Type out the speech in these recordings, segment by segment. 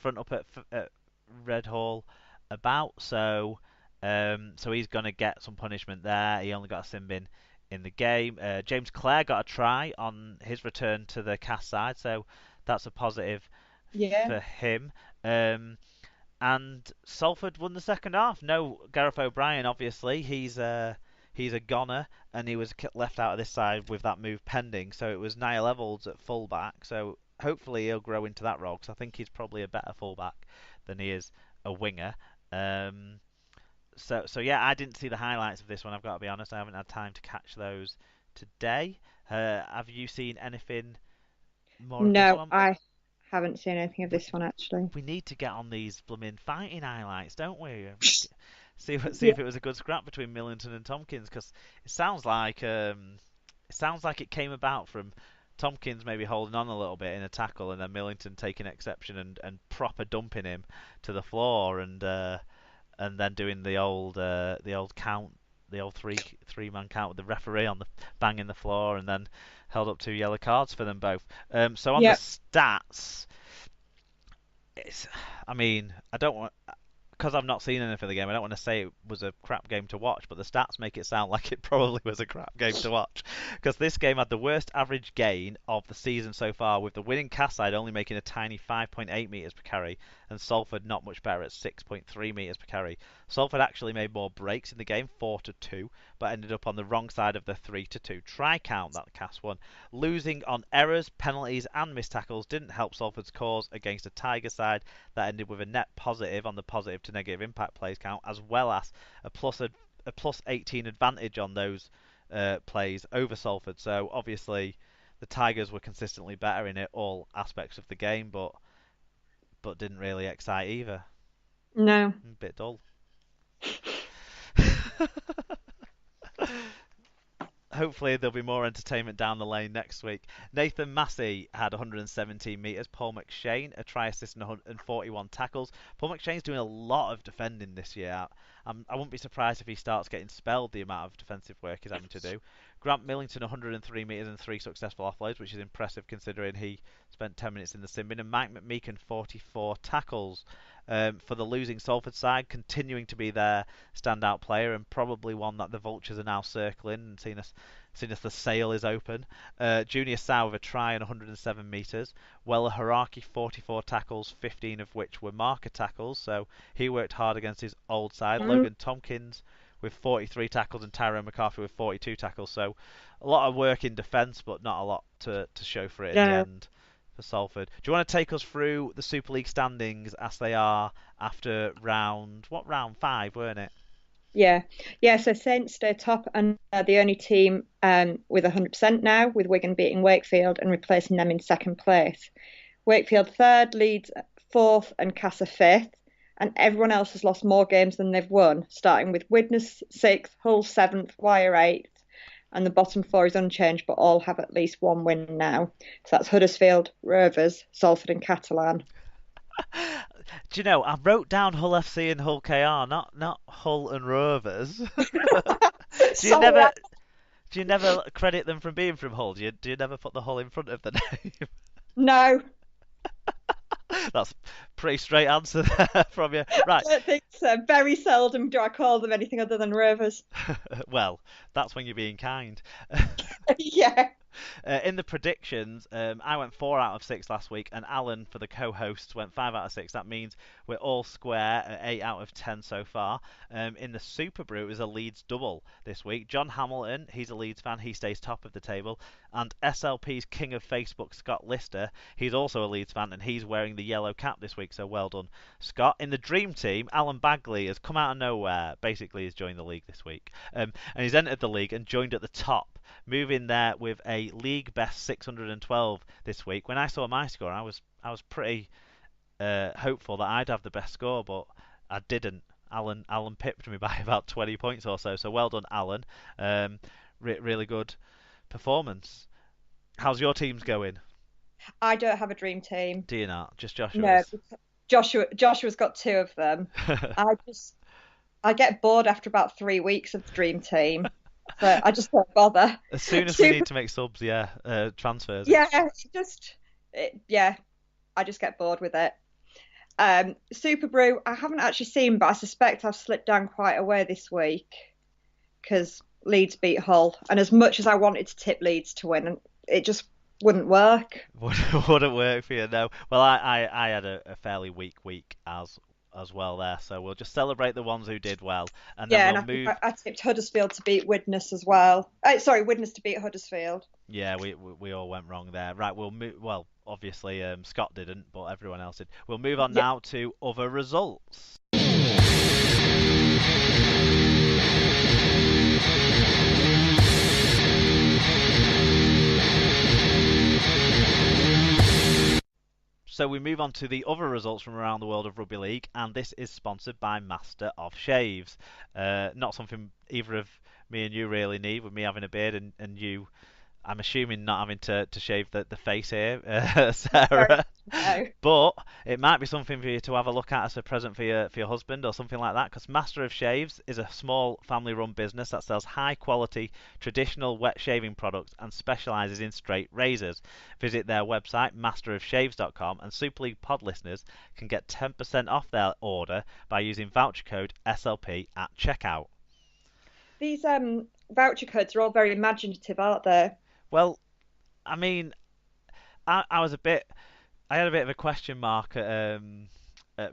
front up at Red Hall about, so he's gonna get some punishment there. He only got a sin bin in the game. James Clare got a try on his return to the cast side, so that's a positive Yeah. for him. And Salford won the second half. No Gareth O'Brien, obviously. He's a goner, and he was left out of this side with that move pending. So it was Niall Evalds at fullback. So hopefully he'll grow into that role, because I think he's probably a better fullback than he is a winger. Um, so yeah, I didn't see the highlights of this one. I've got to be honest. I haven't had time to catch those today. Have you seen anything more of this No, one? I haven't seen anything of We, this one actually. we need to get on these blooming fighting highlights, don't we? See Yeah. if it was a good scrap between Millington and Tompkins, because it sounds like it came about from Tompkins maybe holding on a little bit in a tackle, and then Millington taking exception and proper dumping him to the floor, and then doing the old count, the old three man count with the referee on the banging the floor, and then held up 2 yellow cards for them both. So on the Yeah. stats, it's I mean I don't want, because I've not seen anything of the game, I don't want to say it was a crap game to watch, but the stats make it sound like it probably was a crap game to watch. Because this game had the worst average gain of the season so far, with the winning cast side only making a tiny 5.8 metres per carry, and Salford not much better at 6.3 metres per carry. Salford actually made more breaks in the game, 4-2, but ended up on the wrong side of the 3-2 try count that cast won. Losing on errors, penalties, and missed tackles didn't help Salford's cause against a Tiger side that ended with a net positive on the positive to negative impact plays count, as well as a plus 18 advantage on those plays over Salford. So obviously the Tigers were consistently better in it all aspects of the game, but didn't really excite either. No. A bit dull. Hopefully there'll be more entertainment down the lane next week. Nathan Massey had 117 metres. Paul McShane, a try assist and 141 tackles. Paul McShane's doing a lot of defending this year. I wouldn't be surprised if he starts getting spelled the amount of defensive work he's having to do. Grant Millington, 103 metres and 3 successful offloads, which is impressive considering he spent 10 minutes in the sin bin. And Mike McMeekan, 44 tackles. For the losing Salford side, continuing to be their standout player, and probably one that the Vultures are now circling and seeing as the sale is open. Junior Sow with a try and 107 metres. Weller Haraki, 44 tackles, 15 of which were marker tackles, so he worked hard against his old side. Mm. Logan Tompkins with 43 tackles and Tyrone McCarthy with 42 tackles, so a lot of work in defence, but not a lot to show for it in the No. end for Salford. Do you want to take us through the Super League standings as they are after round 5, weren't it? Yeah. Yeah, so Saints stay top and are the only team with 100% now, with Wigan beating Wakefield and replacing them in second place. Wakefield third, Leeds fourth, and Casa fifth. And everyone else has lost more games than they've won, starting with Widnes sixth, Hull seventh, Wyre eighth, and the bottom four is unchanged, but all have at least one win now. So that's Huddersfield, Rovers, Salford, and Catalan. Do you know, I wrote down Hull FC and Hull KR, not Hull and Rovers. do you Sorry, never do you never credit them from being from Hull? Do you never put the Hull in front of the name? no, That's a pretty straight answer there from you. I Right. don't think so. Very seldom do I call them anything other than Rovers. Well, that's when you're being kind. Yeah. In the predictions, I went 4 out of 6 last week, and Alan, for the co-hosts, went 5 out of 6. That means we're all square at 8 out of 10 so far. In the Super Brew, it was a Leeds double this week. John Hamilton, he's a Leeds fan, he stays top of the table. And SLP's king of Facebook, Scott Lister, he's also a Leeds fan, and he's wearing the yellow cap this week, so well done, Scott. In the Dream Team, Alan Bagley has come out of nowhere, basically he's joined the league this week. And he's entered the league and joined at the top, moving there with a league best 612 this week. When I saw my score, I was pretty hopeful that I'd have the best score, but I didn't. Alan pipped me by about 20 points or so. So well done, Alan. Really good performance. How's your teams going? I don't have a dream team. Do you not? Just No, Joshua's. Joshua's got two of them. I just I get bored after about 3 weeks of the dream team. So I just don't bother. As soon as we Super, need to make subs, yeah, transfers. yeah, yeah, I just get bored with it. Super Brew, I haven't actually seen, but I suspect I've slipped down quite a way this week because Leeds beat Hull. And as much as I wanted to tip Leeds to win, it just wouldn't work. Wouldn't work for you, no. Well, I had a fairly weak week as well there, so we'll just celebrate the ones who did well, and then Yeah, and we'll I think move. I tipped Huddersfield to beat Widnes as well. Sorry, Widnes to beat Huddersfield. Yeah, we all went wrong there. Right, we'll move. Well, obviously Scott didn't, but everyone else did. We'll move on Yeah. now to other results. So we move on to the other results from around the world of Rugby League, and this is sponsored by Master of Shaves. Not something either of me and you really need, with me having a beard and you, I'm assuming, not having to shave the face here, Very Sarah. no. But it might be something for you to have a look at as a present for your husband or something like that, because Master of Shaves is a small family-run business that sells high-quality traditional wet shaving products and specializes in straight razors. Visit their website masterofshaves.com, and Super League Pod listeners can get 10% off their order by using voucher code SLP at checkout. These voucher codes are all very imaginative, aren't they? Well, I mean, I was a bit. I had a bit of a question mark at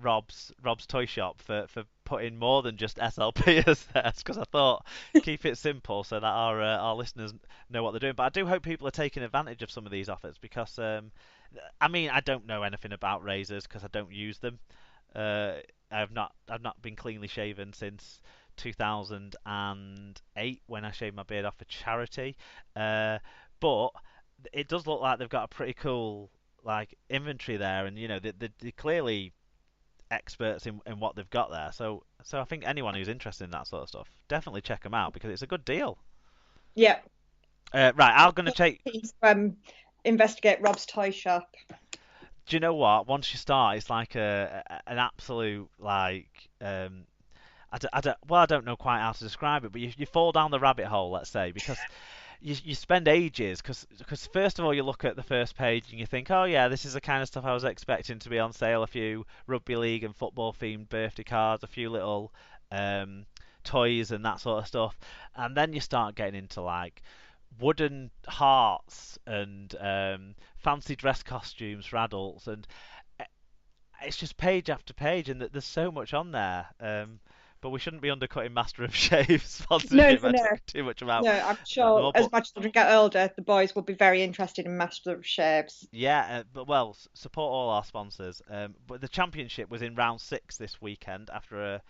Rob's toy shop for putting more than just SLP as theirs, because I thought keep it simple so that our listeners know what they're doing. But I do hope people are taking advantage of some of these offers because I mean I don't know anything about razors because I don't use them. Uh, I've not been cleanly shaven since 2008 when I shaved my beard off for charity. But it does look like they've got a pretty cool like inventory there, and you know they're clearly experts in what they've got there. So I think anyone who's interested in that sort of stuff definitely check them out because it's a good deal. Yeah. Right, I'm gonna take. Please, investigate Rob's toy shop. Do you know what? Once you start, it's like an absolute like well, I don't know quite how to describe it, but you fall down the rabbit hole, let's say, because you spend ages because first of all you look at the first page and you think, oh yeah, this is the kind of stuff I was expecting to be on sale. A few rugby league and football themed birthday cards, a few little um, toys and that sort of stuff, and then you start getting into like wooden hearts and fancy dress costumes for adults, and eh, it's just page after page, and there's so much on there. But we shouldn't be undercutting Master of Shave No, sponsorship no, by no. talking too much No, I'm about them sure all. as But my children get older, the boys will be very interested in Master of Shaves. yeah, but well, support all our sponsors. But the championship was in round six this weekend after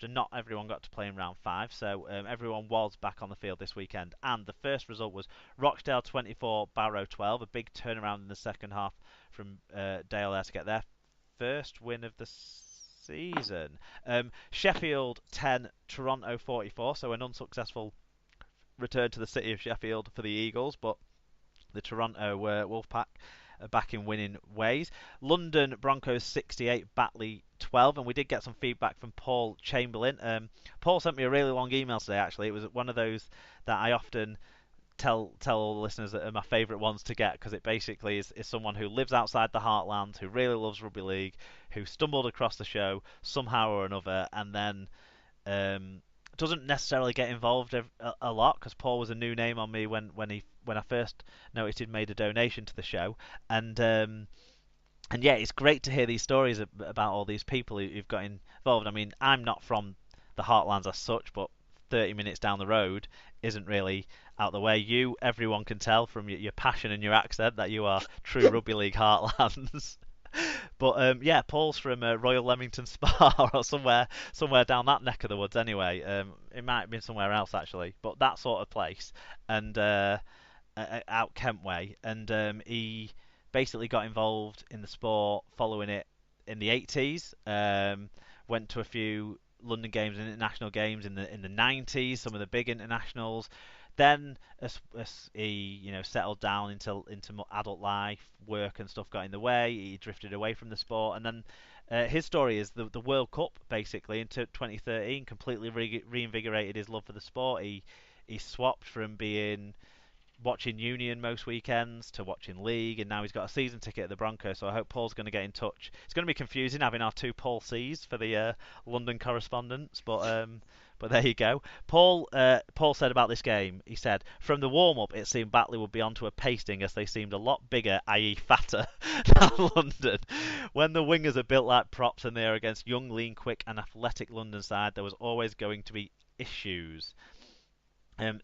not everyone got to play in round five, so everyone was back on the field this weekend. And the first result was Rochdale 24, Barrow 12, a big turnaround in the second half from Dale there to get their first win of the season. Sheffield 10, Toronto 44, so an unsuccessful return to the city of Sheffield for the Eagles, but the Toronto Wolfpack are back in winning ways. London Broncos 68, Batley 12, and we did get some feedback from Paul Chamberlain. Paul sent me a really long email today. Actually, it was one of those that I often tell all the listeners that are my favourite ones to get because it basically is someone who lives outside the heartland, who really loves rugby league, who stumbled across the show somehow or another, and then um, doesn't necessarily get involved a lot because Paul was a new name on me when I first noticed he'd made a donation to the show, and yeah, it's great to hear these stories about all these people who've got involved. I mean, I'm not from the Heartlands as such, but 30 minutes down the road isn't really out the way. Everyone can tell from your passion and your accent that you are true rugby league Heartlands. But yeah, Paul's from Royal Leamington Spa or somewhere down that neck of the woods. Anyway, it might have been somewhere else actually, but that sort of place, and out Kent way, and he basically got involved in the sport following it in the 80s. Went to a few London games and international games in the 90s, some of the big internationals. Then as he settled down into more adult life, work and stuff got in the way. He drifted away from the sport, and then his story is the World Cup basically into 2013 completely reinvigorated his love for the sport. He swapped from being watching Union most weekends to watching League, and now he's got a season ticket at the Broncos. So I hope Paul's going to get in touch. It's going to be confusing having our two Paul C's for the London correspondence, but there you go. Paul said about this game. He said from the warm up, it seemed Batley would be onto a pasting as they seemed a lot bigger, i.e. fatter, than London. When the wingers are built like props and they are against young, lean, quick, and athletic London side, there was always going to be issues.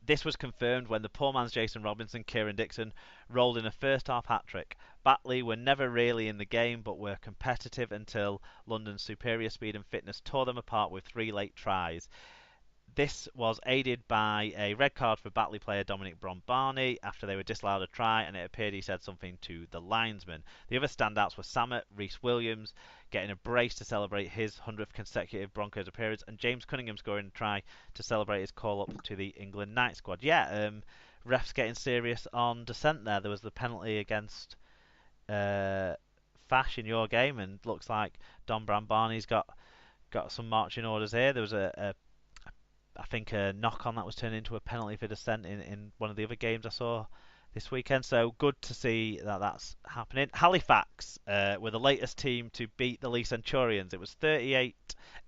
This was confirmed when the poor man's Jason Robinson, Kieran Dixon, rolled in a first half hat trick. Batley were never really in the game but were competitive until London's superior speed and fitness tore them apart with three late tries. This was aided by a red card for Batley player Dominic Brombarney after they were disallowed a try, and it appeared he said something to the linesman. The other standouts were Samet Reese Williams getting a brace to celebrate his 100th consecutive Broncos appearance, and James Cunningham scoring a try to celebrate his call up to the England night squad. Yeah, refs getting serious on dissent there. There was the penalty against Fash in your game, and looks like Don Brombarney's got some marching orders here. There was I think a knock on that was turned into a penalty for dissent in one of the other games I saw this weekend. So good to see that that's happening. Halifax were the latest team to beat the Lee Centurions. It was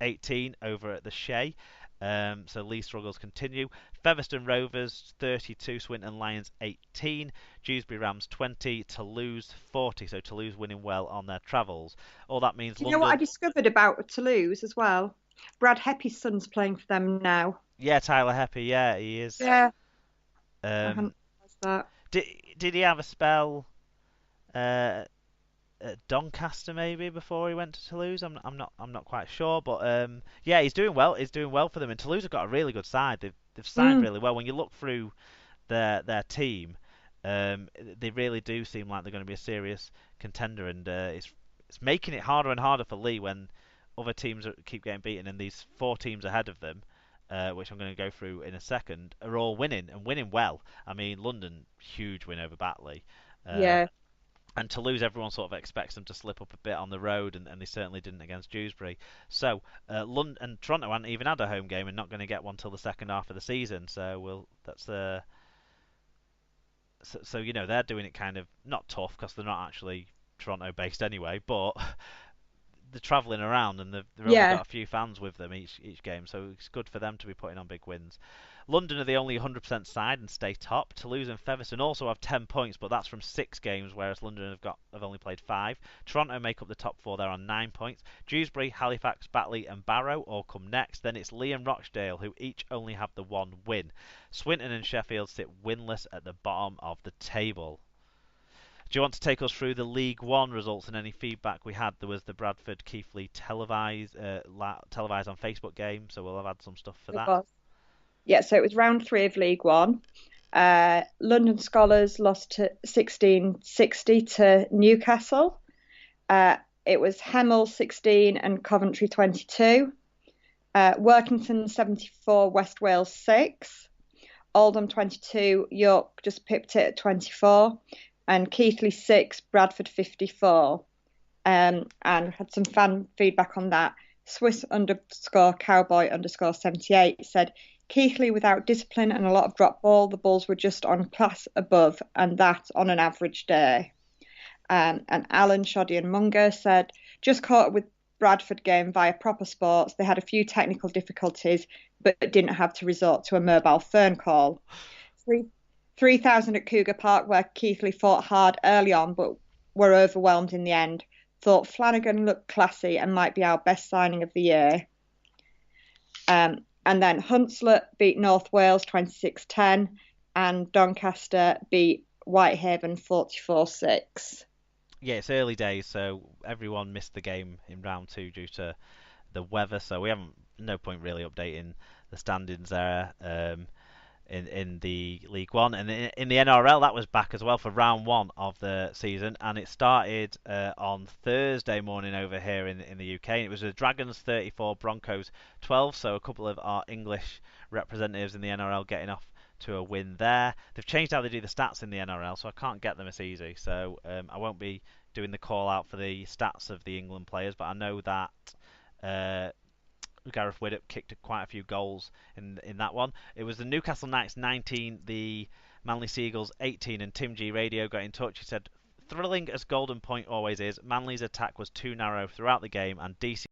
38-18 over at the Shea. So Lee struggles continue. Featherstone Rovers 32, Swinton Lions 18, Dewsbury Rams 20, Toulouse 40. So Toulouse winning well on their travels. All that means Do you know what I London. discovered about Toulouse as well? Brad Heppy's son's playing for them now. Yeah, Tyler Heppy. Yeah, he is. Yeah, I Um, hadn't realised that. did he have a spell uh, at Doncaster maybe before he went to Toulouse? I'm not quite sure, but yeah, he's doing well. He's doing well for them, and Toulouse have got a really good side. They've signed Mm, really well. When you look through their team, they really do seem like they're going to be a serious contender, and it's making it harder and harder for Lee when other teams keep getting beaten, and these four teams ahead of them, which I'm going to go through in a second, are all winning and winning well. I mean, London, huge win over Batley. Uh, yeah, and Toulouse, everyone sort of expects them to slip up a bit on the road, and they certainly didn't against Dewsbury. So, London and Toronto hadn't even had a home game and not going to get one till the second half of the season. So, so you know they're doing it kind of not tough because they're not actually Toronto based anyway, but they're travelling around and they've only yeah. got a few fans with them each game, so it's good for them to be putting on big wins. London are the only 100% side and stay top. Toulouse and Featherstone also have 10 points, but that's from 6 games, whereas London have only played 5. Toronto make up the top 4 there on 9 points. Dewsbury, Halifax, Batley and Barrow all come next. Then it's Lee and Rochdale, who each only have the 1 win. Swinton and Sheffield sit winless at the bottom of the table. Do you want to take us through the League One results and any feedback we had? There was the Bradford Keighley televised on Facebook game, so we'll have had some stuff for It that. was. Yeah, so it was round three of League One. London Scholars lost to 1660 to Newcastle. It was Hemel 16 and Coventry 22. Workington 74, West Wales 6. Oldham 22, York just pipped it at 24. And Keighley 6, Bradford 54. And had some fan feedback on that. Swiss underscore cowboy underscore 78 said, Keighley without discipline and a lot of drop ball. The Bulls were just on class above, and that on an average day. And Alan, Shoddy and Munger said, just caught up with Bradford game via proper sports. They had a few technical difficulties, but didn't have to resort to a mobile phone call. 3,000 at Cougar Park, where Keighley fought hard early on, but were overwhelmed in the end. Thought Flanagan looked classy and might be our best signing of the year. And then Hunslet beat North Wales 26-10, and Doncaster beat Whitehaven 44-6. Yeah, it's early days, so everyone missed the game in round 2 due to the weather, so we haven't no point really updating the standings there. In the League One, and in the NRL that was back as well for round 1 of the season, and it started on Thursday morning over here in the UK, and it was the Dragons 34, Broncos 12, so a couple of our English representatives in the NRL getting off to a win there. They've changed how they do the stats in the NRL, so I can't get them as easy, so I won't be doing the call out for the stats of the England players, but I know that Gareth Widdop kicked quite a few goals in that one. It was the Newcastle Knights 19, the Manly Seagulls 18 and Tim G Radio got in touch. He said, thrilling as Golden Point always is, Manly's attack was too narrow throughout the game and DC